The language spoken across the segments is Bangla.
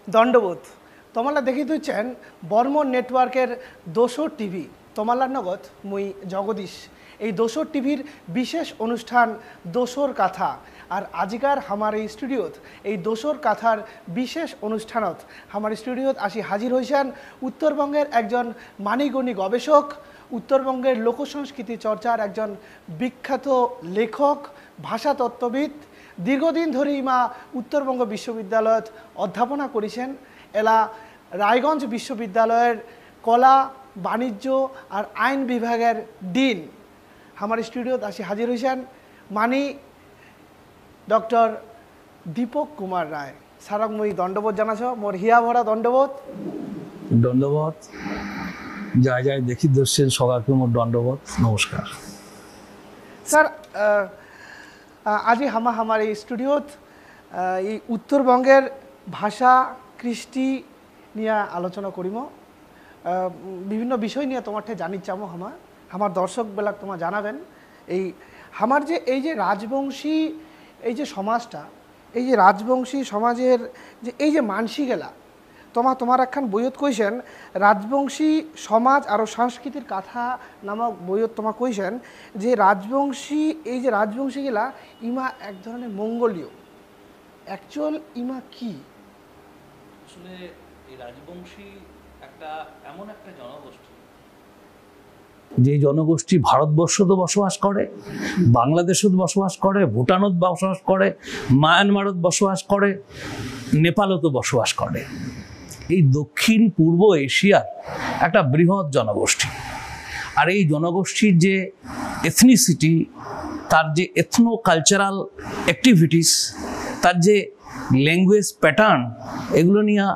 দণ্ডবোধ তোমালা দেখি তুইছেন বর্মন নেটওয়ার্কের দোসর টিভি তোমালার নগদ মুই জগদীশ এই দোসর টিভির বিশেষ অনুষ্ঠান দোসর কথা আর আজিকার আমার এই স্টুডিওত এই দোসর কথার বিশেষ অনুষ্ঠানত আমার স্টুডিওত আসি হাজির হয়েছেন উত্তরবঙ্গের একজন মানিগণী গবেষক উত্তরবঙ্গের লোকসংস্কৃতি চর্চার একজন বিখ্যাত লেখক ভাষাতত্ত্ববিদ দীর্ঘদিন ধরে ইমা উত্তরবঙ্গ বিশ্ববিদ্যালয়ত অধ্যাপনা করেছেন এলা রায়গঞ্জ বিশ্ববিদ্যালয়ের কলা বাণিজ্য আর আইন বিভাগের ডিন আমার স্টুডিওত আসি হাজির হয়েছেন মানি ডক্টর দীপক কুমার রায় সারক মই দণ্ডবোধ জানাছ মোর হিয়া ভরা দণ্ডবোধ দণ্ডবোধ যাই যাই দেখি দর্শেন সবাইকে মোর দণ্ডবোধ নমস্কার স্যার আজি আমার এই স্টুডিওত এই উত্তরবঙ্গের ভাষা কৃষ্টি নিয়ে আলোচনা করিম বিভিন্ন বিষয় নিয়ে তোমার জানি চামো আমার দর্শক বেলাক তোমার জানাবেন এই আমার যে এই যে রাজবংশী এই যে সমাজটা এই যে রাজবংশী সমাজের যে এই যে মানসিকেলা তোমার একখান বইয়ত কইছেন রাজবংশী সমাজ আর সংস্কৃতির কথা নামক বইয়ত তোমার কইছেন যে রাজবংশী এই যে রাজবংশীগুলা ইমা এক ধরনের মঙ্গলীয় অ্যাকচুয়াল ইমা কি আসলে এই রাজবংশী একটা এমন একটা জনগোষ্ঠী যে জনগোষ্ঠী ভারতবর্ষত বসবাস করে বাংলাদেশত বসবাস করে ভুটানত বসবাস করে মায়ানমারত বসবাস করে নেপালত বসবাস করে এই দক্ষিণ পূর্ব এশিয়ার একটা বৃহৎ জনগোষ্ঠী আর এই জনগোষ্ঠীর যে এথনিসিটি তার যে এথনো কালচারাল অ্যাক্টিভিটিস তার যে ল্যাঙ্গুয়েজ প্যাটার্ন এগুলো নিয়ে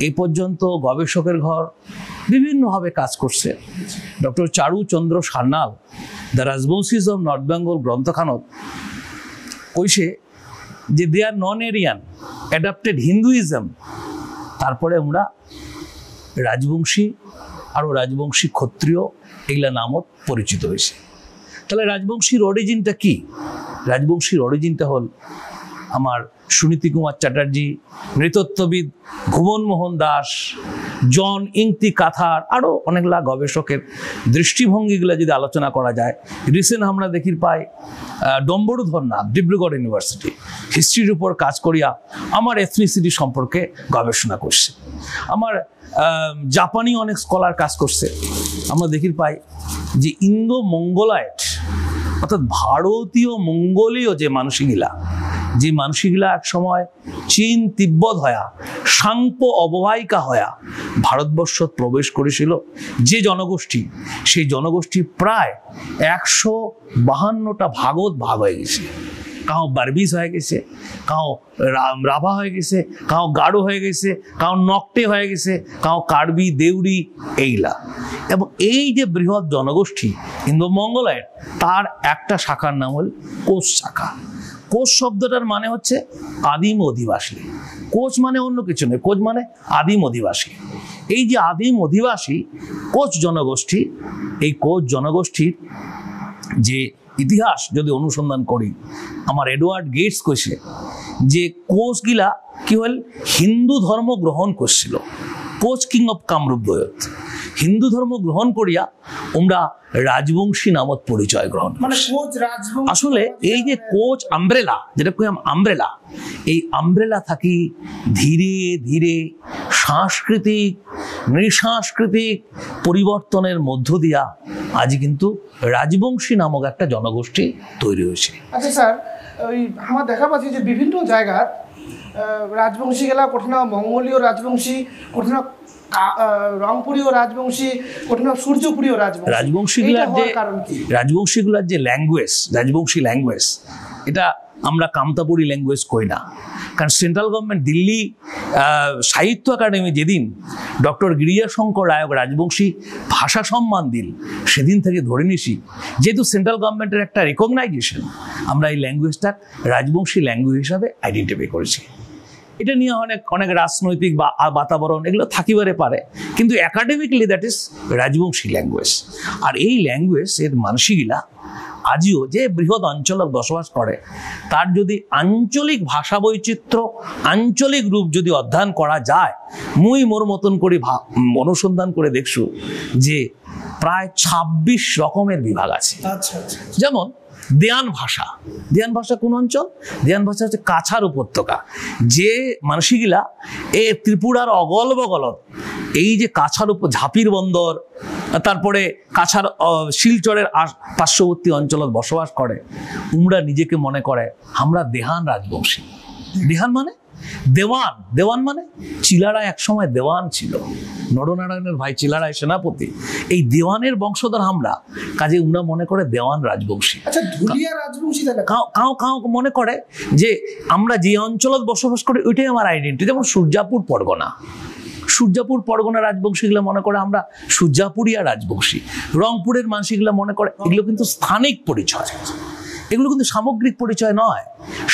এই পর্যন্ত গবেষকের ঘর বিভিন্নভাবে কাজ করছে doctor Charuchandra Sanyal the Rajbanshis of North Bengal গ্রন্থখানত কইছে যে দে আর নন এরিয়ান অ্যাডাপ্টেড হিন্দুইজম তারপরে আমরা রাজবংশী আরও রাজবংশী ক্ষত্রিয় এগুলা নামত পরিচিত হয়েছে তাহলে রাজবংশীর অরিজিনটা কি রাজবংশীর অরিজিনটা হল আমার সুনীতি কুমার চ্যাটার্জি নৃতত্ত্ববিদ ভুবন মোহন দাস জন ইংতি কাথার আরও অনেকগুলা গবেষকের দৃষ্টিভঙ্গিগুলো যদি আলোচনা করা যায় রিসেন্ট আমরা দেখি পাই ডম্বরুধর নাথ ডিব্রুগড় ইউনিভার্সিটি হিস্ট্রির উপর কাজ করিয়া আমার এথনিসিটি সম্পর্কে গবেষণা করছে আমার জাপানি অনেক স্কলার কাজ করছে আমরা দেখি পাই যে ইন্দো মঙ্গোলাইট অর্থাৎ ভারতীয় মঙ্গোলীয় যে মানসিকগুলা এক সময় চীন তিব্বত হয়া সাংপো অববাহিকা হয়া ভারতবর্ষত প্রবেশ করেছিল যে জনগোষ্ঠী সেই জনগোষ্ঠী প্রায় 152টা ভাগত ভাগ হয়ে গেছে কাউ বার্বিস হয়ে গেছে কাউ রাভা হয়ে গেছে কাউ গাঢ় হয়ে গেছে কাউ নকটে হয়ে গেছে কাউ কার্বি দেউরি এইলা এবং এই যে বৃহৎ জনগোষ্ঠী ইন্দো মঙ্গোলাইট তার একটা শাখার নাম হল কোচ শাখা কোচ শব্দটার মানে হচ্ছে আদিম অধিবাসী কোচ মানে অন্য কিছু নয় কোচ মানে আদিম অধিবাসী এই যে আদিম অধিবাসী কোচ জনগোষ্ঠী এই কোচ জনগোষ্ঠীর যে ইতিহাস যদি অনুসন্ধান করি আমার এডওয়ার্ড গেটস কইছে যে কোচগিলা কি হল হিন্দু ধর্ম গ্রহণ করছিল কোচ কিং অফ কামরূপ বয়ত হিন্দু ধর্ম গ্রহণ করিয়া আমরা রাজবংশী নামত পরিচয় গ্রহণ আসলে এই যে কোচ আমব্রেলা যেটা কই আমব্রেলা এই আমব্রেলা থাকি ধীরে ধীরে সাংস্কৃতিক নৃসাংস্কৃতিক পরিবর্তনের মধ্য দিয়া আজ কিন্তু রাজবংশী নামক একটা জনগোষ্ঠী তৈরি হয়েছে আচ্ছা স্যার ওই আমার দেখা পাচ্ছি যে বিভিন্ন জায়গার রাজবংশী গেলা কোথাও মঙ্গোলীয় রাজবংশী কোথাও রংপুরীয় রাজবংশী কোথাও সূর্যপুরীয় রাজবংশীগুলার যে ল্যাঙ্গুয়েজ রাজবংশী ল্যাঙ্গুয়েজ এটা আমরা কামতাপুরি ল্যাঙ্গুয়েজ কই না কারণ সেন্ট্রাল গভর্নমেন্ট দিল্লি সাহিত্য একাডেমি যেদিন ডক্টর গিরিজাশঙ্কর রায় রাজবংশী ভাষা সম্মান দিল সেদিন থেকে ধরে নিছি যেহেতু সেন্ট্রাল গভর্নমেন্টের একটা রেকগনাইজেশন আমরা এই ল্যাঙ্গুয়েজটা রাজবংশী ল্যাঙ্গুয়েজ হিসাবে আইডেন্টিফাই করেছি এটা নিয়ে অনেক রাজনৈতিক বা বাতাবরণ এগুলো থাকিবারে পারে কিন্তু academically that is Rajbanshi language আর এই ল্যাঙ্গুয়েজ এর মানসিকগুলা আজিও যে বৃহৎ অঞ্চলত বসবাস করে তার যদি আঞ্চলিক ভাষা বৈচিত্র্য আঞ্চলিক রূপ যদি অধ্যয়ন করা যায়, মুই মোর মতন করে অনুসন্ধান করে দেখছু যে প্রায় 26 রকমের বিভাগ আছে। যেমন দেয়ান ভাষা। দেয়ান ভাষা কোন অঞ্চল? দেয়ান ভাষা হচ্ছে কাছাড় উপত্যকা। যে মানুষগুলা এ ত্রিপুরার অগল বগলত এই যে কাছাড় ঝাঁপির বন্দর, তারপরে কাছাড় শিলচরের পার্শ্ববর্তী অঞ্চলত বসবাস করে, উমরা নিজেকে মনে করে আমরা দেহান রাজবংশী। দেহান মানে দেওয়ান। দেওয়ান মানে চিলারা একসময় দেওয়ান ছিল, নরনারায়ণের ভাই চিলারায় সেনাপতি, এই দেওয়ানের বংশধর আমরা, কাজে উমরা মনে করে দেওয়ান রাজবংশী। আচ্ছা, ধুলিয়া রাজবংশী কাউ কাউ মনে করে যে আমরা যে অঞ্চলত বসবাস করি ওইটাই আমার আইডেন্টিটি। যেমন সূর্যাপুর পরগনা, সূর্যাপুর পরগনা রাজবংশীগুলো মনে করে আমরা সূর্যাপুরিয়া রাজবংশী। রংপুরের মানুষগুলো মনে করে, এগুলো কিন্তু স্থানিক পরিচয়, এগুলো কিন্তু সামগ্রিক পরিচয় নয়।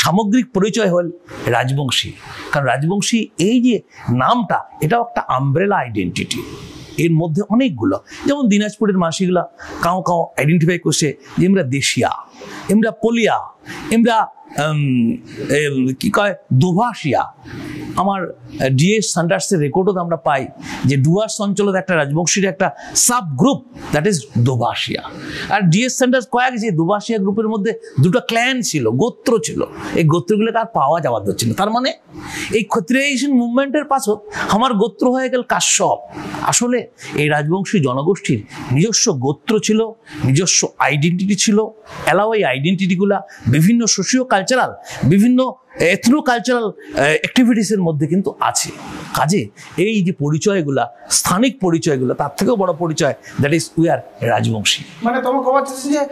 সামগ্রিক পরিচয় হল রাজবংশী, কারণ রাজবংশী এই যে নামটা এটাও একটা আমব্রেলা আইডেন্টিটি, এর মধ্যে অনেকগুলো। যেমন দিনাজপুরের মাসিগুলা কাউ কাউ আইডেন্টিফাই করছে যে আমরা দেশিয়া, আমরা পলিয়া, আমরা কি কয় দোভাষিয়া। আমার ডিএস সান্ডার্সের রেকর্ডও আমরা পাই যে ডুয়ার্স অঞ্চলত একটা রাজবংশীর একটা subgroup, that is Dobhashiya. আর ডিএস সান্ডার্স কয়েক যে দোভাষিয়া গ্রুপের মধ্যে দুটো ক্ল্যান ছিল, গোত্র ছিল, এই গোত্রগুলোকে আর পাওয়া যাওয়া হচ্ছিল। তার মানে এই ক্ষত্রিয়াইজেশন মুভমেন্টের পাছত আমার গোত্র হয়ে গেল কাশ্যপ। আসলে এই রাজবংশী জনগোষ্ঠীর নিজস্ব গোত্র ছিল, নিজস্ব আইডেন্টিটি ছিল। এলাও এই আইডেন্টিটিগুলা বিভিন্ন সোশিও কালচারাল, বিভিন্ন এথনো কালচারাল অ্যাক্টিভিটিসের মধ্যে কিন্তু আছে। কাজে এই যে পরিচয়গুলা, স্থানিক পরিচয়গুলা, তার থেকেও বড় পরিচয় that is we are Rajbanshi. মানে তোমার কথা হচ্ছে যে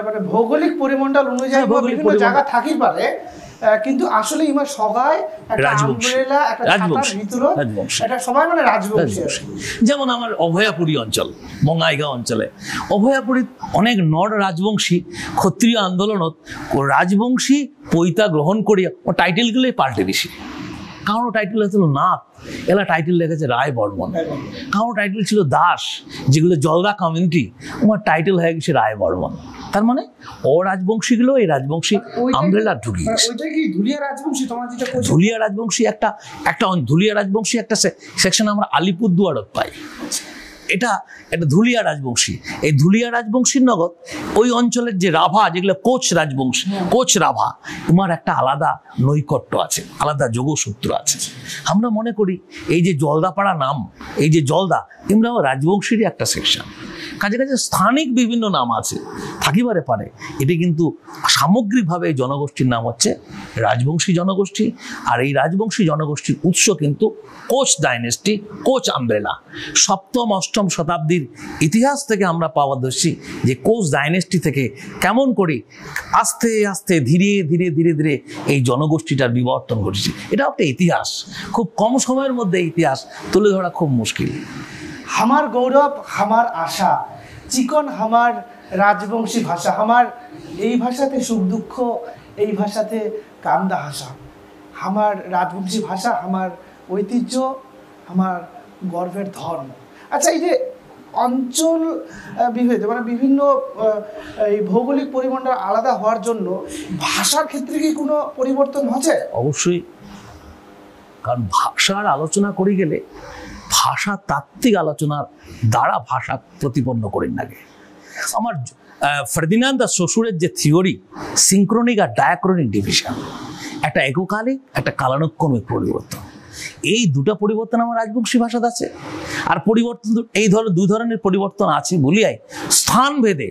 মানে ভৌগোলিক পরিমণ্ডল অনুযায়ী বিভিন্ন জায়গা থাকি পারে, কিন্তু আসলে ইমার সবাই একটা আমব্রেলা, একটা ছাতার ভিতরে এটা সবাই মানে রাজবংশী। যেমন আমার অভয়াপুরী অঞ্চল, বঙ্গাইগাঁও অঞ্চলে অভয়াপুরী অনেক নর রাজবংশী ক্ষত্রিয় আন্দোলনত রাজবংশী পৈতা গ্রহণ করিয়া ও টাইটেলগুলোই পাল্টে দিছি। কারো টাইটেল হয়েছিল নাথ, এলা টাইটেল লেগেছে রায় বর্মন। কারো টাইটেল ছিল দাস, যেগুলো জলদা কমিউনিটি, আমার টাইটেল হয়ে গেছে রায় বর্মন। তার মানে অরাজবংশীগুলো এই রাজবংশী আমব্রেলা ঢুকিয়ে গেছে। ধুলিয়া রাজবংশী, তোমার যেটা ধুলিয়া রাজবংশী একটা ধুলিয়া রাজবংশী একটা সেকশন আমরা আলিপুরদুয়ারত পাই। এটা একটা ধুলিয়া রাজবংশী। এই ধুলিয়া রাজবংশীর নগদ ওই অঞ্চলের যে রাভা, যেগুলো কোচ রাজবংশী, কোচ রাভা, তোমার একটা আলাদা নৈকট্য আছে, আলাদা যোগসূত্র আছে। আমরা মনে করি এই যে জলদাপাড়া নাম, এই যে জলদা, এমরাও রাজবংশীরই একটা সেকশন। কাছে কাছে স্থানিক বিভিন্ন নাম আছে, থাকিবারে পারে। এটি কিন্তু সামগ্রিকভাবে এই জনগোষ্ঠীর নাম হচ্ছে রাজবংশী জনগোষ্ঠী। আর এই রাজবংশী জনগোষ্ঠীর উৎস কিন্তু কোচ ডাইনেস্টি, কোচ আমব্রেলা। 7ম 8ম শতাব্দীর ইতিহাস থেকে আমরা পাওয়া দর্শী যে কোচ ডাইনেস্টি থেকে কেমন করে আস্তে আস্তে ধীরে ধীরে ধীরে ধীরে এই জনগোষ্ঠীটার বিবর্তন ঘটেছে। এটা একটা ইতিহাস, খুব কম সময়ের মধ্যে ইতিহাস তুলে ধরা খুব মুশকিল। আমার গৌরব, আমার আশা, চিকন আমার রাজবংশী ভাষা, আমার এই ভাষাতে সুখ দুঃখ, এই ভাষাতে কান্দা হাসা। আমার রাজবংশী ভাষা, আমার ঐতিহ্য, আমার গর্বের ধর্ম। আচ্ছা, এই যে অঞ্চল বিভেদে মানে বিভিন্ন এই ভৌগোলিক পরিমণ্ডল আলাদা হওয়ার জন্য ভাষার ক্ষেত্রে কি কোনো পরিবর্তন হচ্ছে? অবশ্যই, কারণ ভাষার আলোচনা করে গেলে ভাষা তাত্ত্বিক আলোচনার দ্বারা ভাষা প্রতিপন্ন করেন লাগে। আমার ফার্দিনান্দ শ্বশুরের যে থিওরি, সিনক্রনিক আর ডায়াক্রনিক ডিভিশন, একটা এককালিক, একটা কালানুক্রমিক পরিবর্তন, এই দুটো পরিবর্তন আমার রাজবংশী ভাষাতে আছে। আর পরিবর্তন এই দুই ধরনের পরিবর্তন আছে বলিয়াই স্থান ভেদে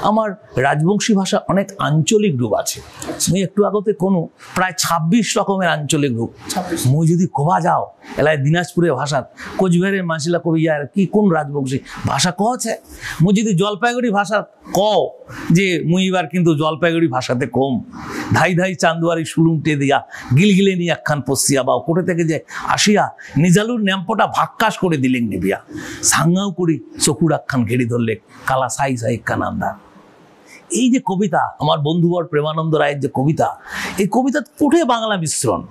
আমার রাজবংশী ভাষা অনেক আঞ্চলিক রূপ আছে। মুই একটু আগতে কোনো প্রায় 26 রকমের আঞ্চলিক রূপ। মুই যদি কোভা যাও এলাই দিনাজপুরের ভাষা, কোচবিহারের মানসিলা কবি যায় কি কোন রাজবংশী ভাষা কছে। মুই যদি জলপাইগুড়ি ভাষা কও যে মুই এবার কিন্তু জলপাইগুড়ি ভাষাতে কম, ধাই ধাই চান্দুয়ারি সুলুমটে দিয়া গিলগিলে নিয়ে একখান পশিয়া বা কোটে থেকে যে আসিয়া নিজালুর ন্যাম্পটা ভাক্কাস করে দিলেন নিবিয়া, সাঙ্গাও করি চকুর একখান ঘেরি ধরলে কালা সাই সাই একখান আন্দার। এই যে কবিতা, আমার বন্ধুবর প্রেমানন্দ রায়ের যে কবিতা, এই কবিতা কোঠে বাংলা মিশ্রণ,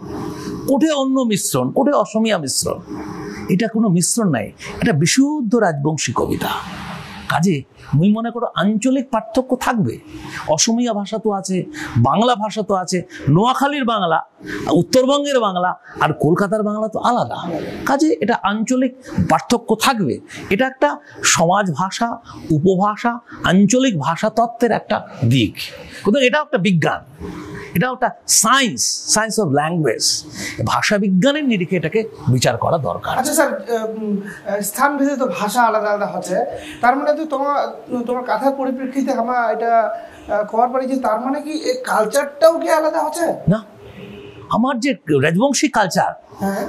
কোঠে অন্য মিশ্রণ, কোঠে অসমিয়া মিশ্রণ, এটা কোনো মিশ্রণ নাই, এটা বিশুদ্ধ রাজবংশী কবিতা। কাজে মুই মনে করো আঞ্চলিক পার্থক্য থাকবে। অসমীয়া ভাষা তো আছে, বাংলা ভাষা তো আছে, নোয়াখালীর বাংলা, উত্তরবঙ্গের বাংলা আর কলকাতার বাংলা তো আলাদা। কাজে এটা আঞ্চলিক পার্থক্য থাকবে। এটা একটা সমাজ ভাষা, উপভাষা, আঞ্চলিক ভাষা তত্ত্বের একটা দিক। কোথাও এটাও একটা বিজ্ঞান, এটাও একটা সায়েন্স অফ ল্যাঙ্গুয়েজ। ভাষা বিজ্ঞানের নিরিখে এটাকে বিচার করা দরকার। আচ্ছা স্যার, স্থান ভেদে তো ভাষা আলাদা আলাদা হচ্ছে, তার মানে তো তোমার কথার পরিপ্রেক্ষিতে আমরা এটা কভার পারি যে তার মানে কি এই কালচারটাও কি আলাদা হচ্ছে? না, আমার যে রাজবংশী কালচার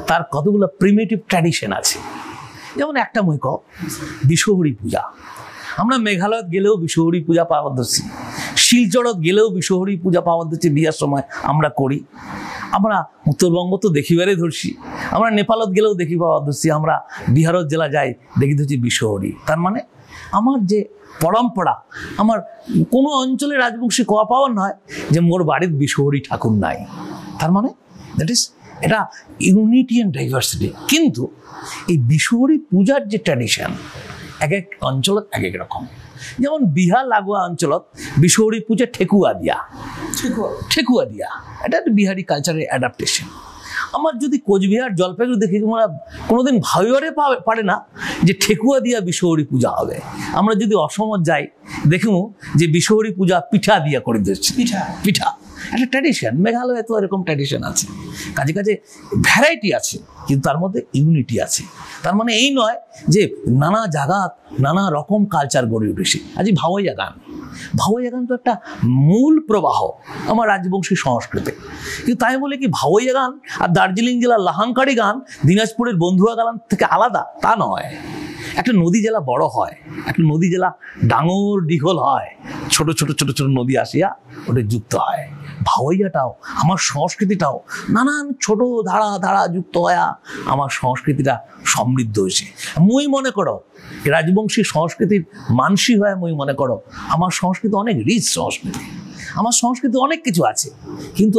তার কতগুলো প্রিমিটিভ ট্র্যাডিশন আছে। যেমন একটা মই কও, বিশ্বহরি পূজা। আমরা মেঘালয়ত গেলেও বিশ্বহরি পূজা পাওয়া ধরছি, শিলচরত গেলেও বিশ্বহরি পূজা পাওয়া ধরছি, বিয়ার সময় আমরা করি। আমরা উত্তরবঙ্গ তো দেখিবারে ধরছি, আমরা নেপালত গেলেও দেখি পাওয়া ধরছি, আমরা বিহারত জেলা যাই দেখি ধরছি বিশ্বহরি। তার মানে আমার যে পরম্পরা, আমার কোনো অঞ্চলে রাজবংশী কোয়া পাওয়ার নয় যে মোর বাড়ির বিশ্বহরি ঠাকুর নাই। তার মানে দ্যাট ইজ এটা ইউনিটি অ্যান্ড ডাইভার্সিটি। কিন্তু এই বিশ্বহরি পূজার যে ট্র্যাডিশন এক এক অঞ্চলত এক এক রকম। যেমন বিহার লাগোয়া অঞ্চলত বিশ্বহরি পূজা ঠেকুয়া দিয়া, এটা একটা বিহারি কালচারের অ্যাডাপ্টেশন। আমার যদি কোচবিহার জলপাইগুড়ি দেখি, আমরা কোনোদিন ভাবিবারে পারে না যে ঠেকুয়া দিয়া বিশ্বহরি পূজা হবে। আমরা যদি অসমত যাই দেখুন যে বিশ্বহরি পূজা পিঠা দিয়া করে দিচ্ছে, পিঠা একটা ট্র্যাডিশন। মেঘালয়ে তো এরকম ট্র্যাডিশন আছে। কাজে কাজে ভ্যারাইটি আছে, কিন্তু তার মধ্যে ইউনিটি আছে। তার মানে এই নয় যে নানা জায়গাত নানা রকম কালচার গড়ে উঠেছে। আজ ভাওয়াইয়া গান তো একটা মূল প্রবাহ আমার রাজবংশী সংস্কৃতি। কিন্তু তাই বলে কি ভাওয়াইয়া গান আর দার্জিলিং জেলার লাহাংকারি গান দিনাজপুরের বন্ধুয়া গান থেকে আলাদা? তা নয়। একটা নদী জেলা বড় হয়, একটা নদী জেলা ডাঙর দীঘল হয়, ছোট ছোট ছোট ছোট নদী আসিয়া ওটা যুক্ত হয়। ভাওয়াইয়াটাও আমার সংস্কৃতিটাও নানান ছোট ধারা ধারা যুক্ত হয়া আমার সংস্কৃতিটা সমৃদ্ধ হয়েছে। মুই মনে করো রাজবংশী সংস্কৃতির মানসী হয়ে মুই মনে করো আমার সংস্কৃতি অনেক রিচ সংস্কৃতি, আমার সংস্কৃতি অনেক কিছু আছে। কিন্তু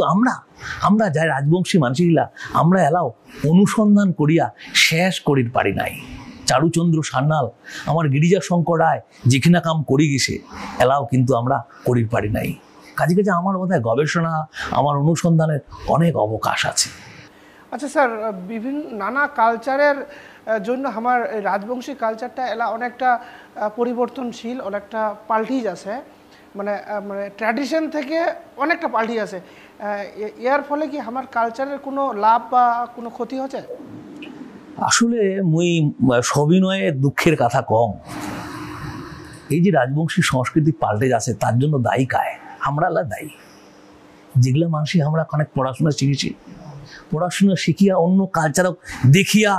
আমরা যাই রাজবংশী মানসিকলা আমরা এলাও অনুসন্ধান করিয়া শেষ করির পারি নাই। চারুচন্দ্র সান্যাল, আমার গিরিজা শঙ্কর রায় যেখানে কাম করি গেছে এলাও কিন্তু আমরা করির পারি নাই। কাজে কাজে আমার বোধহয় গবেষণা, আমার অনুসন্ধানের অনেক অবকাশ আছে। আচ্ছা স্যার, বিভিন্ন নানা কালচারের জন্য আমার রাজবংশী কালচারটা এলা অনেকটা পরিবর্তনশীল, অনেকটা পাল্টি আছে, মানে ট্র্যাডিশন থেকে অনেকটা পাল্টি আছে। এর ফলে কি আমার কালচারের কোনো লাভ বা কোনো ক্ষতি হচ্ছে? আসলে মুই সবিনয়ে দুঃখের কথা কম। এই যে রাজবংশী সংস্কৃতি পাল্টে যাচ্ছে তার জন্য দায়ী কায়? আমরা দায়ী। যেগুলো মানুষই আমরা অনেক পড়াশোনা শিখেছি, পড়াশোনা শিখিয়া অন্য কালচার দেখিয়া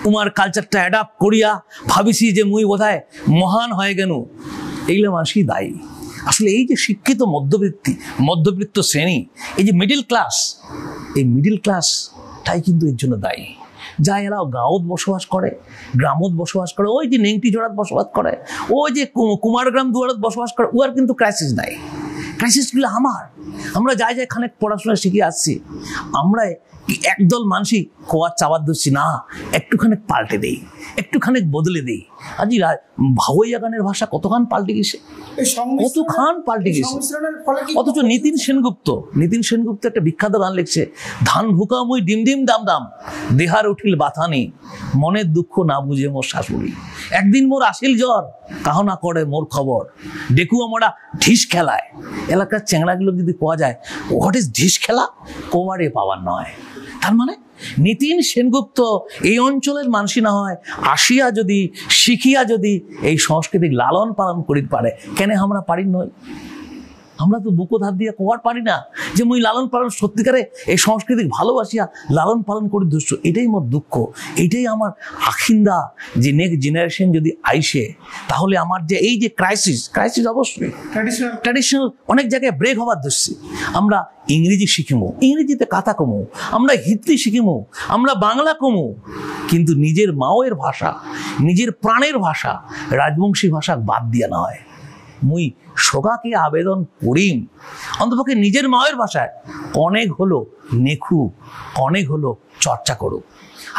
উমার কালচারটা অ্যাডাপ্ট করিয়া ভাবিছি যে মুই বোধহয় মহান হয়ে গেল, এইগুলো মানুষই দায়ী। আসলে এই যে শিক্ষিত মধ্যবিত্ত শ্রেণী, এই যে মিডিল ক্লাস, এই মিডিল ক্লাসটাই কিন্তু এর জন্য দায়ী। যা এরাও গাঁৱত বসবাস করে, গ্রামত বসবাস করে, ওই যে নেংটি জোড়াত বসবাস করে, ওই যে কুমারগ্রাম দুয়ারত বসবাস করে, ওর কিন্তু ক্রাইসিস নাই। ক্রাইসিসগুলো আমরা যাই খানিক পড়াশোনা শিখে আসছি, আমরা একদল মানুষই কোয়ার চাবার ধরছি না, একটুখানি পাল্টে দেই, একটুখানি বদলে দেই। আজ ভাওয়াইয়া গানের ভাষা কতখান পাল্টে গেছে, কতখান পাল্টে গেছে। অথচ নিতিন সেনগুপ্ত একটা বিখ্যাত গান লিখছে, ধান ভুকা মুই ডিম ডিম দাম দাম, দেহার উঠিল বাথানি, মনের দুঃখ না বুঝে মোর শাশুড়ি, একদিন মোর আসিল জ্বর, কাহ না করে মোর খবর, দেখু আমরা ঢিস খেলায়। এলাকার চ্যাংড়াগুলো যদি পাওয়া যায়, হোয়াট ইজ ঢিস খেলা, কোয়ারে পাওয়ার নয়। তার মানে নিতিন সেনগুপ্ত এই অঞ্চলের মানুষই না হয় আসিয়া যদি শিখিয়া যদি এই সংস্কৃতি লালন পালন করিতে পারে, কেন আমরা পারি নয়? আমরা তো বুকো ধার দিয়ে কোয়ার পারি না যে মুই লালন পালন সত্যিকারে এই সংস্কৃতি ভালোবাসিয়া লালন পালন করি দুষ্ট। এটাই মোর দুঃখ, এটাই আমার আখিন্দা যে নেক্সট জেনারেশন যদি আইসে, তাহলে আমার যে এই যে ক্রাইসিস অবশ্যই ট্র্যাডিশনাল অনেক জায়গায় ব্রেক হবার ধরছে। আমরা ইংরেজি শিখিমো, ইংরেজিতে কথা কমো, আমরা হিন্দি শিখিমো, আমরা বাংলা কমো, কিন্তু নিজের মায়ের ভাষা, নিজের প্রাণের ভাষা, রাজবংশী ভাষা বাদ দিয়া না হয়। মুই সগাকে আবেদন করিম অন্তপক্ষে নিজের মায়ের ভাষায় অনেক হলো নেখু, অনেক হলো চর্চা করুক।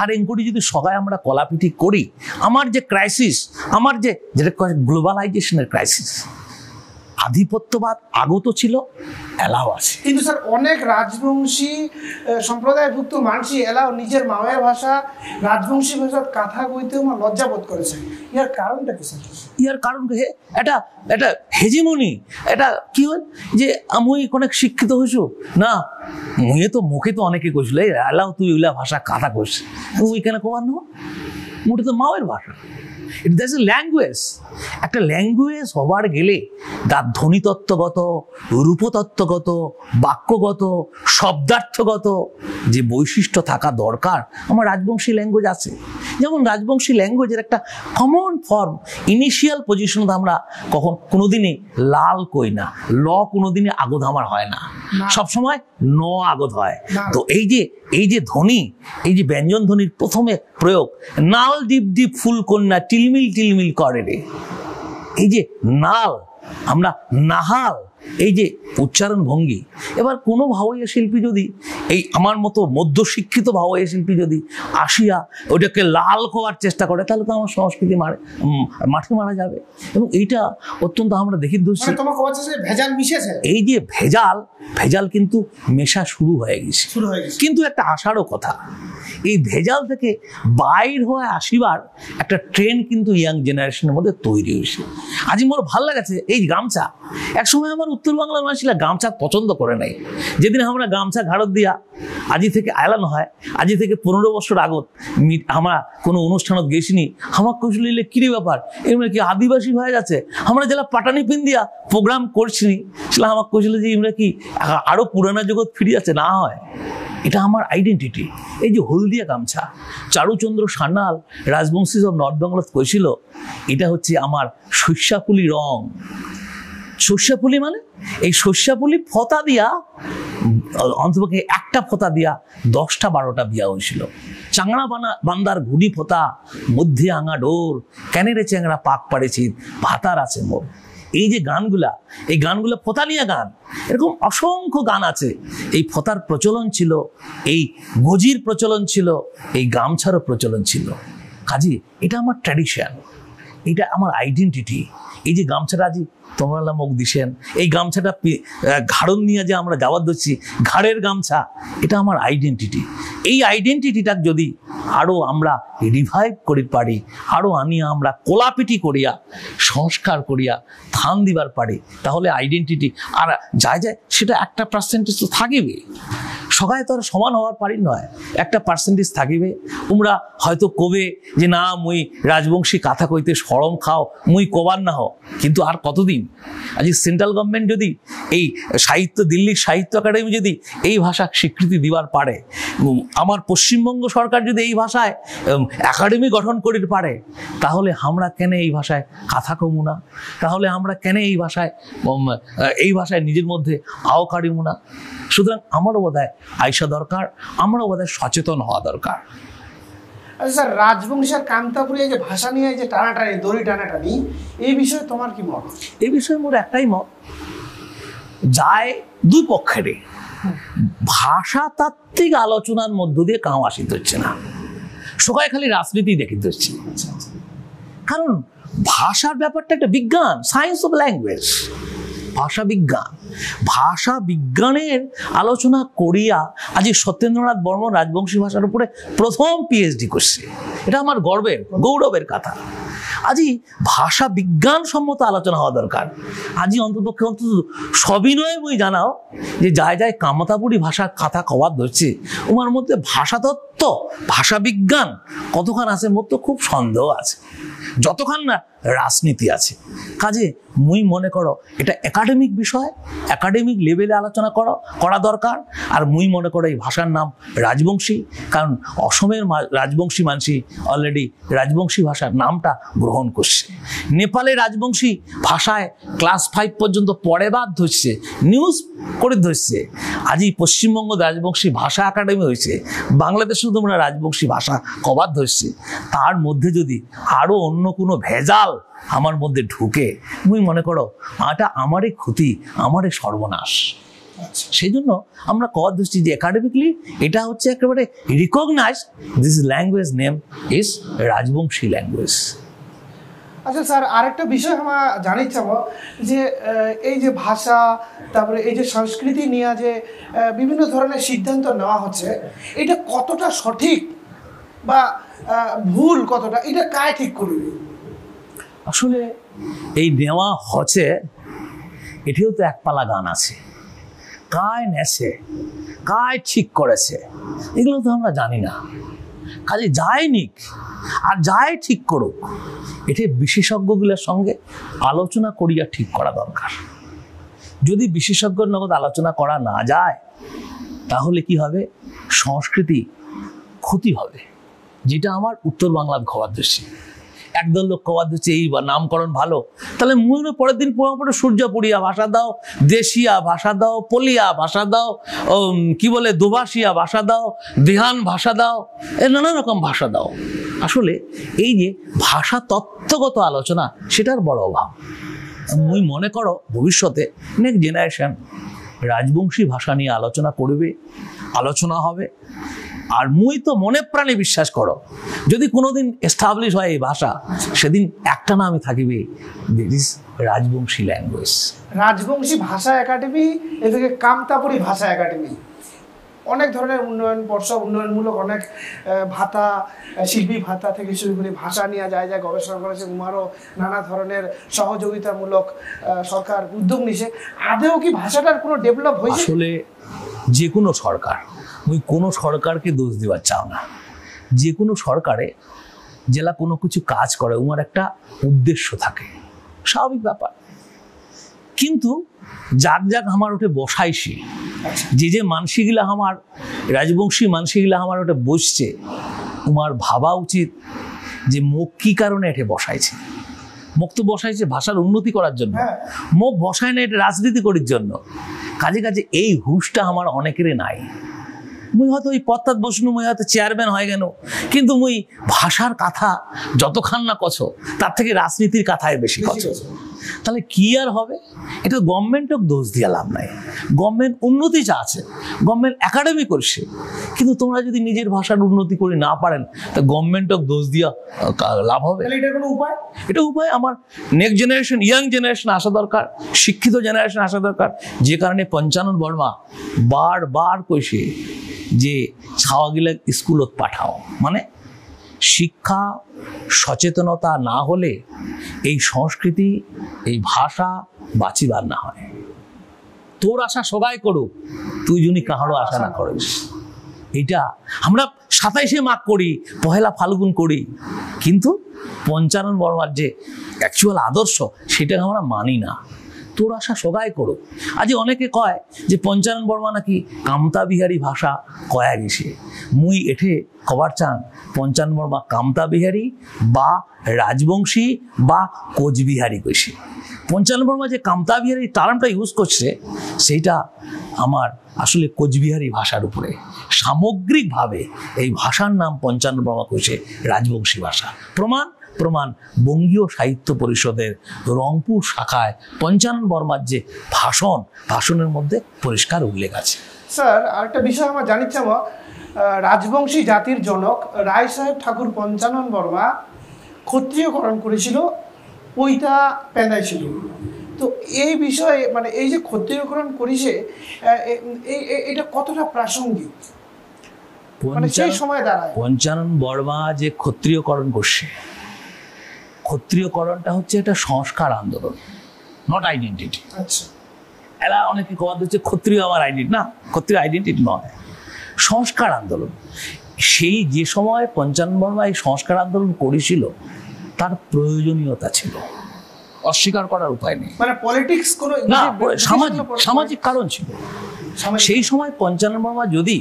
আর এনকোটি যদি সবাই আমরা কলাপিটি করি, আমার যে ক্রাইসিস, আমার যেটা গ্লোবালাইজেশনের ক্রাইসিস, আধিপত্যবাদ আগত ছিল, এলাও আছে। কিন্তু স্যার অনেক রাজবংশী সম্প্রদায়ভুক্ত মানুষই এলাও নিজের মায়ের ভাষা রাজবংশী ভাষার কথা কইতেও লজ্জা বোধ করেছে। ইয়ার কারণটা কি স্যার? ইয়ার কারণ এটা হেজিমনি, এটা কি হয় যে মুই অনেক শিক্ষিত হইছু না, মুই তো মুখে তো অনেকে কইছিল এলাও তুই ওইলা ভাষা কথা কইস, মুই কেন কবার না, মুটা তো মায়ের ভাষা। It that's a language. একটা ল্যাঙ্গুয়েজ হবার গেলে তার ধ্বনিতত্ত্বগত, রূপতত্ত্বগত, বাক্যগত, শব্দার্থগত যে বৈশিষ্ট্য থাকা দরকার, আমার রাজবংশী ল্যাঙ্গুয়েজ আছে। যেমন রাজবংশী ল্যাঙ্গুয়েজের একটা কমন ফর্ম, ইনিশিয়াল পজিশন আমরা কোনোদিনই লাল কই না, ল কোনোদিনই আগদ আমার হয় না, সবসময় ন আগদ হয়। তো এই যে ধ্বনি, এই যে ব্যঞ্জন ধ্বনির প্রথমে প্রয়োগ, নাল ডিপ ডিপ ফুল কন্যা টিলমিল টিলমিল করে রে, এই যে নাল, আমরা নাহাল, এই যে উচ্চারণ ভঙ্গি। এবার কোনো ভাওয়াইয়া শিল্পী যদি, এই আমার মতো মধ্যশিক্ষিত ভাওয়াইয়া শিল্পী যদি আসিয়া ওইটাকে লাল করার চেষ্টা করে, তাহলে তো আমার সংস্কৃতি মাঠে মারা যাবে। এবং এইটা অত্যন্ত আমরা দেখি দোষী। ভেজাল মিশেছে, এই যে ভেজাল কিন্তু মেশা শুরু হয়ে গেছে। কিন্তু একটা আশারও কথা, এই ভেজাল থেকে বাইর হয়ে আসিবার একটা ট্রেন্ড কিন্তু ইয়াং জেনারেশনের মধ্যে তৈরি হয়েছে। আজ মোর ভাল লাগছে এই গামছা। একসময় আমার উত্তর বাংলার মানুষরা গামছা পছন্দ করে নাই। যেদিন আমরা গামছা ঘাড়ত দিয়া আজি থেকে আয়লানো হয়, আজি থেকে 15 বছর আগত আমরা কোনো অনুষ্ঠানত গেছিনি, আমার কৌশল কিরে ব্যাপার এমরা কি আদিবাসী হয়ে যাচ্ছে, আমরা যারা পাটানি পিন দিয়া প্রোগ্রাম করছিনি সেটা আমার কৌশল যে এমরা কি আরো পুরানা জগৎ ফিরে যাচ্ছে। না হয়, এটা আমার আইডেন্টিটি। এই যে হলদিয়া গামছা, চারুচন্দ্র সান্যাল রাজবংশী অফ নর্থ বেঙ্গলত কইছিল এটা হচ্ছে আমার শস্যাপুলি রং। শস্যাপুলি মানে এই শস্যাপুলি ফতা দিয়া, অন্তপক্ষে একটা ফতা দিয়া 10টা 12টা বিয়া হয়েছিল। চাংড়া বান্দার ঘুড়ি ফোতা, মধ্যে আঙা ডোর, ক্যানেরে চ্যাংড়া পাক পাড়েছি, ভাতার আছে মোর। এই যে গানগুলা, এই গানগুলা ফোতা নিয়ে গান, এরকম অসংখ্য গান আছে। এই ফোতার প্রচলন ছিল, এই গজির প্রচলন ছিল, এই গামছারও প্রচলন ছিল। কাজী এটা আমার ট্র্যাডিশন, এটা আমার আইডেন্টিটি। এই যে গামছাটা আজি তোমরা মুখ দিছেন, এই গামছাটা ঘাড়ন নিয়ে যে আমরা যাওয়ার দিচ্ছি, ঘাড়ের গামছা, এটা আমার আইডেন্টিটি। এই আইডেন্টিটিটা যদি আরও আমরা রিভাইভ করি পারি, আরও আনিয়া আমরা কোলাপিটি করিয়া সংস্কার করিয়া থান দিবার পারি, তাহলে আইডেন্টিটি আর যায় সেটা একটা পার্সেন্টেজ তো থাকিবে। সবাই তো আর সমান হওয়ার পারি নয়, একটা পার্সেন্টেজ থাকিবে। তোমরা হয়তো কবে যে না মুই রাজবংশী কথা কইতে শরম খাও, মুই কবার না হও, কিন্তু আর কতদিন? আজ সেন্ট্রাল গভর্নমেন্ট যদি এই সাহিত্য, দিল্লির সাহিত্য একাডেমি যদি এই ভাষা স্বীকৃতি দিবার পারে, আমার পশ্চিমবঙ্গ সরকার যদি এই ভাষায় একাডেমি গঠন করিতে পারে, তাহলে আমরা কেন এই ভাষায় কথা কমু না? তাহলে আমরা কেন এই ভাষায় নিজের মধ্যে আও কাড়িমু না? সুতরাং আমারও বোধহয় আইসা দরকার, আমারও বোধহয় সচেতন হওয়া দরকার। আচ্ছা স্যার, রাজবংশী আর কামতাপুরী যে ভাষা নিয়ে যে টানাটানি, দড়ি টানাটানি, এই বিষয়ে তোমার কি মত? এই বিষয়ে মোর একটাই মত, যায় দুই পক্ষেরই ভাষাতাত্ত্বিক আলোচনার মধ্য দিয়ে কাম আসিতে হচ্ছে না, সবাই খালি রাজনীতি দেখিতে হচ্ছে। কারণ ভাষার ব্যাপারটা একটা বিজ্ঞান, সায়েন্স অফ ল্যাঙ্গুয়েজ, ভাষা বিজ্ঞান। ভাষা বিজ্ঞানের আলোচনা করিয়া আজ সত্যেন্দ্রনাথ বর্মন রাজবংশী ভাষার উপরে প্রথম পিএইচডি করছে। এটা আমার গৌরবের কথা। আজই ভাষা বিজ্ঞান সম্মত আলোচনা হওয়া দরকার। আজই অন্তত সবিনয় বই জানাও যে যায় কামতাপুরী ভাষার কথা কবার ধরছে, ওনার মধ্যে ভাষাতত্ত্ব, ভাষা বিজ্ঞান কতখান আছে মোর তো খুব সন্দেহ আছে, যতক্ষণ না রাজনীতি আছে। কাজে মুই মনে করো এটা একাডেমিক বিষয়, একাডেমিক লেভেলে আলোচনা করা দরকার। আর মুই মনে করো এই ভাষার নাম রাজবংশী, কারণ অসমের রাজবংশী মানুষই অলরেডি রাজবংশী ভাষার নামটা গ্রহণ করছে। নেপালে রাজবংশী ভাষায় ক্লাস 5 পর্যন্ত পড়ে বাদ ধরছে, নিউজ করে ধরছে। আজই পশ্চিমবঙ্গ রাজবংশী ভাষা একাডেমি হয়েছে, বাংলাদেশেও তোমরা রাজবংশী ভাষা কবার ধরছে। তার মধ্যে যদি আরও অন্য কোনো ভেজাল আমার মধ্যে ঢুকে, মুই মনে করো এটা আমারই ক্ষতি, আমারই সর্বনাশ। সেই জন্য আমরা কথা দিচ্ছি যে একাডেমিকলি এটা হচ্ছে একেবারে recognise this language name is Rajbanshi language. আচ্ছা স্যার, আরেকটা বিষয় আমার জানির চাবো যে এই যে ভাষা, তারপরে এই যে সংস্কৃতি নিয়ে যে বিভিন্ন ধরনের সিদ্ধান্ত নেওয়া হচ্ছে, এটা কতটা সঠিক বা ভুল কতটা, এটা কায় ঠিক করবে? আসলে এই নেওয়া হচ্ছে, এটিও তো একপালা গান আছে, কায় নেছে, কায় ঠিক করেছে, এগুলো তো আমরা জানি না। কাজে যাই নিক আর যাই ঠিক করুক, এটি বিশেষজ্ঞগুলোর সঙ্গে আলোচনা করিয়া ঠিক করা দরকার। যদি বিশেষজ্ঞর নগদ আলোচনা করা না যায়, তাহলে কি হবে, সংস্কৃতি ক্ষতি হবে, যেটা আমার উত্তর বাংলার খবর দৃষ্টি। একদল লোক খবর দিচ্ছে এই নামকরণ ভালো, তাহলে মনে পরের দিন পুরোপুরি সূর্যপুরিয়া ভাষা দাও, দেশিয়া ভাষা দাও, পলিয়া ভাষা দাও, কি বলে দোভাষিয়া ভাষা দাও, দেহান ভাষা দাও, নানা রকম ভাষা দাও। আসলে এই যে ভাষা তত্ত্বগত আলোচনা, সেটার বড় অভাব। মুই মনে করো ভবিষ্যতে নেক্সট জেনারেশন রাজবংশী ভাষা নিয়ে আলোচনা করবে, আলোচনা হবে। আর মুই তো মনে প্রাণে বিশ্বাস করো, যদি কোনোদিন এস্টাবলিশ হয় এই ভাষা, সেদিন একটা নামই থাকিবে, this is Rajbanshi language. Rajbanshi ভাষা একাডেমি, এদিকে কামতাপুরী ভাষা একাডেমি, অনেক ধরনের উন্নয়ন পর্ষদ, উন্নয়নমূলক অনেক ভাতা, শিল্পী ভাতা থেকে শুরু করে ভাষা নিয়ে যায় গবেষণা করেছে, উমারও নানা ধরনের সহযোগিতামূলক সরকার উদ্যোগ নিছে। আদেও কি ভাষাটার কোনো ডেভেলপ হয়েছে? আসলে যে কোনো সরকার, ওই কোনো সরকারকে দোষ দেওয়ার চাও না। যে কোনো সরকারে জেলা কোনো কিছু কাজ করে, উমার একটা উদ্দেশ্য থাকে, স্বাভাবিক ব্যাপার। কিন্তু যাক যাক আমার ওঠে বসাইছি, যে মানসিগুলা আমার রাজবংশী মানসিগুলা আমার ওটা বসছে, তোমার ভাবা উচিত যে মুখ কি কারণে এটা বসাইছে। মুখ তো বসাইছে ভাষার উন্নতি করার জন্য, মুখ বসায় না এটা রাজনীতি করার জন্য। কাজে কাজে এই হুঁশটা আমার অনেকেরই নাই। মুই হয়তো ওই পত্তাত বসনু, মুই হয়তো চেয়ারম্যান হয়ে গেল, কিন্তু মুই ভাষার কথা যতখান না কছো, তার থেকে রাজনীতির কথায় বেশি কছো। তাহলে কি আর হবে? এটা গভর্নমেন্টকে দোষ দিয়ে লাভ নাই। গভর্নমেন্ট উন্নতি চাচ্ছে, গভর্নমেন্ট একাডেমি করছে, কিন্তু তোমরা যদি নিজের ভাষার উন্নতি করে না পারেন, তা গভর্নমেন্টকে দোষ দিয়া লাভ হবে? এটা কোনো উপায়? এটা উপায় আমার নেক্সট জেনারেশন, ইয়াং জেনারেশন আসা দরকার, শিক্ষিত জেনারেশন আসা দরকার। যে কারণে পঞ্চানন বর্মা বারবার কইছে যে ছাওয়াগিলা স্কুলত পাঠাও। মানে শিক্ষা সচেতনতা না হলে এই সংস্কৃতি, এই ভাষা বাঁচিবার না হয়। তোর আশা সবাই করুক, তুই যদি কাহারও আশা না করিস। এটা আমরা 27শে মাঘ করি, পহেলা ফাল্গুন করি, কিন্তু পঞ্চানন বর্মার যে অ্যাকচুয়াল আদর্শ, সেটাকে আমরা মানি না। তোর আশা সবাই করুক। আজ অনেকে কয় যে পঞ্চানন বর্মা নাকি কামতা বিহারী ভাষা কয়া গেছে। মুই এঠে খবর চান পঞ্চানন বর্মা কামতা বিহারী বা রাজবংশী বা কোচবিহারী কইছে। পঞ্চানন বর্মা যে কামতা বিহারী টার্মটা ইউজ করছে, সেইটা আমার আসলে কোচবিহারী ভাষার উপরে। সামগ্রিকভাবে এই ভাষার নাম পঞ্চানন বর্মা কইছে রাজবংশী ভাষা। প্রমাণ বঙ্গীয় সাহিত্য পরিষদের রংপুর শাখায় পঞ্চানন বর্মার যে ভাষণের মধ্যে পরিষ্কার উল্লেখ আছে। স্যার, আরেকটা বিষয় আমার জানির চাওয়া, রাজবংশী জাতির জনক রায় সাহেব ঠাকুর পঞ্চানন বর্মা ক্ষত্রিয়করণ করেছিল, পৈতা পেঁদাইছিল। তো এই বিষয়ে মানে এই যে ক্ষত্রিয়করণ করেছে, এটা কতটা প্রাসঙ্গিক মানে সেই সময় দাঁড়ায়? পঞ্চানন বর্মা যে ক্ষত্রিয়করণ করছে, ক্ষত্রিয়করণটা হচ্ছে একটা সংস্কার আন্দোলন, নট আইডেন্টিটি। আচ্ছা, এরা অনেকে কথা দিচ্ছে ক্ষত্রিয় আমার আইডেন্টি, না, ক্ষত্রিয় আইডেন্টিটি নয়, সংস্কার আন্দোলন। সেই যে সময় পঞ্চানন বর্মা এই সংস্কার আন্দোলন করেছিল, তার প্রয়োজনীয়তা ছিল, অস্বীকার করার উপায় নেই। মানে পলিটিক্স কোনো না, সামাজিক কারণ ছিল। সেই সময় পঞ্চানন বর্মা যদি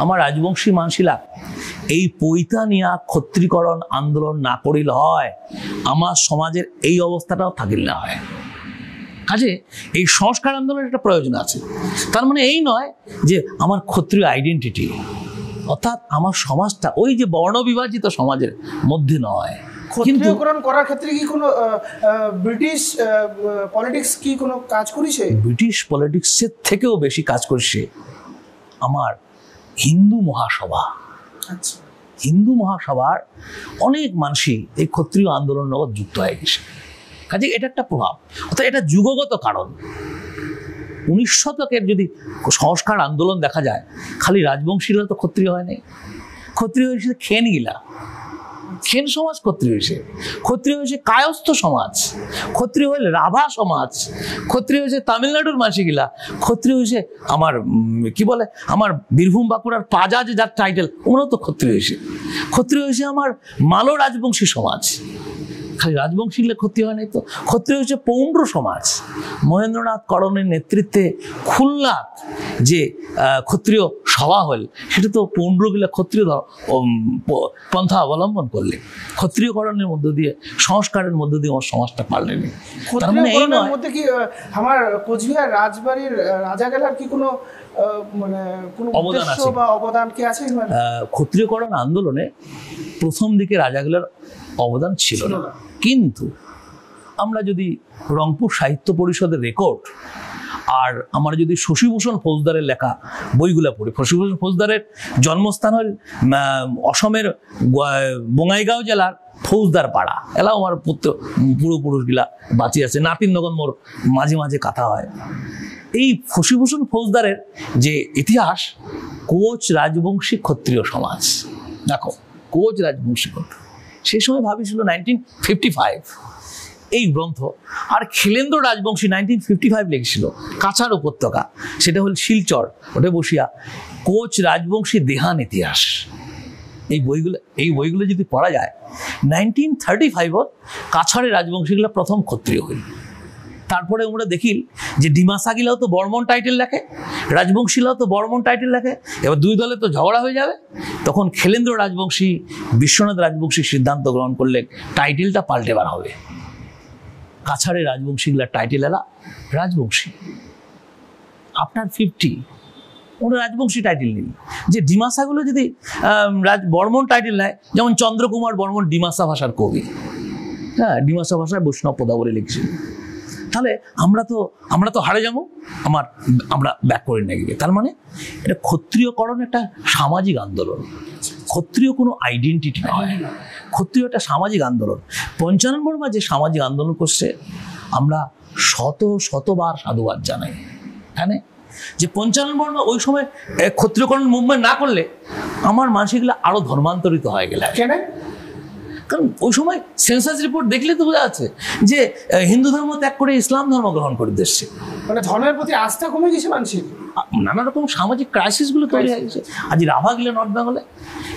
আমার রাজবংশী মানসিলা এই পৈতা নিয়া ক্ষত্রিকরণ আন্দোলন না করিল হয়, আমার সমাজের এই অবস্থাটাও থাকিল না হয়। কাজে এই সংস্কার আন্দোলনের একটা প্রয়োজন আছে। তার মানে এই নয় যে আমার ক্ষত্রিয় আইডেন্টিটি, অর্থাৎ আমার সমাজটা ওই যে বর্ণবিভাজিত সমাজের মধ্যে নয়, ক্ষত্রিয়করণ করার ক্ষেত্রে কি কোনো ব্রিটিশ পলিটিক্স কি কোনো কাজ করেছে? ব্রিটিশ পলিটিক্সের থেকেও বেশি কাজ করছে আমার হিন্দু মহাসভা। আচ্ছা, হিন্দু মহাসভার অনেক মানুষই এই ক্ষত্রিয় আন্দোলনের লগত যুক্ত হয়ে গেছে। কাজে এটা একটা প্রভাব, অর্থাৎ এটা যুগগত কারণ। 19 শতকের যদি সংস্কার আন্দোলন দেখা যায়, খালি রাজবংশীরা তো ক্ষত্রিয় হয় নাই, ক্ষত্রিয় হয়েছে খেনগিলা, খেন সমাজ ক্ষত্রিয় হয়েছে, ক্ষত্রিয় হয়েছে কায়স্থ সমাজ, ক্ষত্রিয় হলে রাভা সমাজ, ক্ষত্রিয় হয়েছে তামিলনাড়ুর মাসিগিলা, ক্ষত্রিয় হয়েছে আমার কি বলে আমার বীরভূম বাঁকুড়ার পাজা যে যার টাইটেল, ওনাও তো ক্ষত্রিয় হয়েছে, ক্ষত্রিয় হয়েছে আমার মালো রাজবংশী সমাজ। খালি রাজবংশী ক্ষত্রিয় হয় নাই তো, ক্ষত্রিয় হচ্ছে পৌণ্ড সমাজ। মহেন্দ্রনাথ করণের নেতৃত্বে খুলনাত যে ক্ষত্রিয় সভা হল, সেটা তো পৌণ্ডগুলা ক্ষত্রিয় পন্থা অবলম্বন করলে, ক্ষত্রিয়করণের মধ্য দিয়ে, সংস্কারের মধ্য দিয়ে আমার সমাজটা পাল্টে নেই। তার মানে এই নয় মধ্যে কি আমার কোচবিহার রাজবাড়ির রাজাগেলার কি কোনো মানে কোনো অবদান আছে বা অবদান কি আছে? ক্ষত্রিয়করণ আন্দোলনে প্রথম দিকে রাজাগুলার অবদান ছিল না, কিন্তু আমরা যদি রংপুর সাহিত্য পরিষদের রেকর্ড আর আমরা যদি শশীভূষণ ফৌজদারের লেখা বইগুলা পড়ি, শশীভূষণ ফৌজদারের জন্মস্থান হল অসমের বঙাইগাঁও জেলার ফৌজদার পাড়া, এলাও আমার পূর্বপুরুষগুলা বাঁচি আছে, নাতির নগর মোর মাঝে মাঝে কথা হয়। এই শশীভূষণ ফৌজদারের যে ইতিহাস, কোচ রাজবংশী ক্ষত্রিয় সমাজ, দেখো কোচ রাজবংশী ক্ষত্রিয়, সেই সময় ভাবিছিল 1955 এই গ্রন্থ। আর খিলেন্দ্র রাজবংশী 1955 লিখেছিল কাছাড় উপত্যকা, সেটা হল শিলচর, ওটা বসিয়া কোচ রাজবংশী দেহান ইতিহাস। এই বইগুলো যদি পড়া যায়, 1935 কাছাড়ের রাজবংশীগুলো প্রথম ক্ষত্রিয় হইল। তারপরে আমরা দেখি যে ডিমাসাগিলাও তো বর্মন টাইটেল লেখে, রাজবংশীলাও তো বর্মন টাইটেল লেখে, এবার দুই দলে তো ঝগড়া হয়ে যাবে। তখন খিলেন্দ্র রাজবংশী বিশ্বনাথ রাজবংশী সিদ্ধান্ত গ্রহণ করলে টাইটেলটা পাল্টেবার হবে, কাছাড়ের রাজবংশীগুলার টাইটেল এলা রাজবংশী। আপনার 50 ওরা রাজবংশী টাইটেল নিল, যে ডিমাসাগুলো যদি বর্মন টাইটেল নেয়, যেমন চন্দ্রকুমার বর্মন ডিমাসা ভাষার কবি, হ্যাঁ ডিমাসা ভাষায় বৈষ্ণব পদাবলী লিখছিল, তাহলে আমরা তো হারে যাবো, আমরা ব্যাক করে নিয়ে গিয়ে। তার মানে এটা ক্ষত্রিয়করণ একটা সামাজিক আন্দোলন, ক্ষত্রিয় কোনো আইডেন্টিটি নয়, ক্ষত্রিয় একটা সামাজিক আন্দোলন। পঞ্চানন বর্মা যে সামাজিক আন্দোলন করছে, আমরা শতবার সাধুবাদ জানাই। হ্যাঁ, যে পঞ্চানন বর্মা ওই সময় ক্ষত্রিয়করণ মুভমেন্ট না করলে আমার মানসিকগুলো আরো ধর্মান্তরিত হয়ে গেলে। কেন? কারণ ওই সময় সেন্সাস রিপোর্ট দেখলে তো বোঝা যাচ্ছে যে হিন্দু ধর্ম ত্যাগ করে ইসলাম ধর্ম গ্রহণ করে দিচ্ছে, মানে ধর্মের প্রতি আস্থা কমে গেছে মানুষের, নানা রকম সামাজিক ক্রাইসিসগুলো তৈরি হয়ে গেছে। আজ রাভাগুলা নর্থ বেঙ্গলে,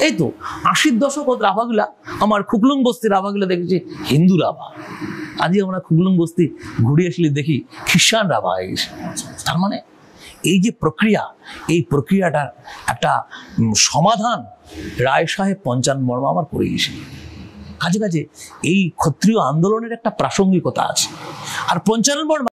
এই তো 80-র দশক রাভাগুলা, আমার খুকলুং বস্তি রাভাগুলা দেখেছি হিন্দু রাভা, আজই আমরা খুকলুং বস্তি ঘুরে আসলে দেখি খ্রিস্টান রাভা হয়ে গেছে। তার মানে এই যে প্রক্রিয়া, এই প্রক্রিয়াটার একটা সমাধান রায় সাহেব পঞ্চানন বর্মা আমার করে গেছে। কাজে কাজে এই ক্ষত্রিয় আন্দোলনের একটা প্রাসঙ্গিকতা আছে। আর পঞ্চানন বর্মা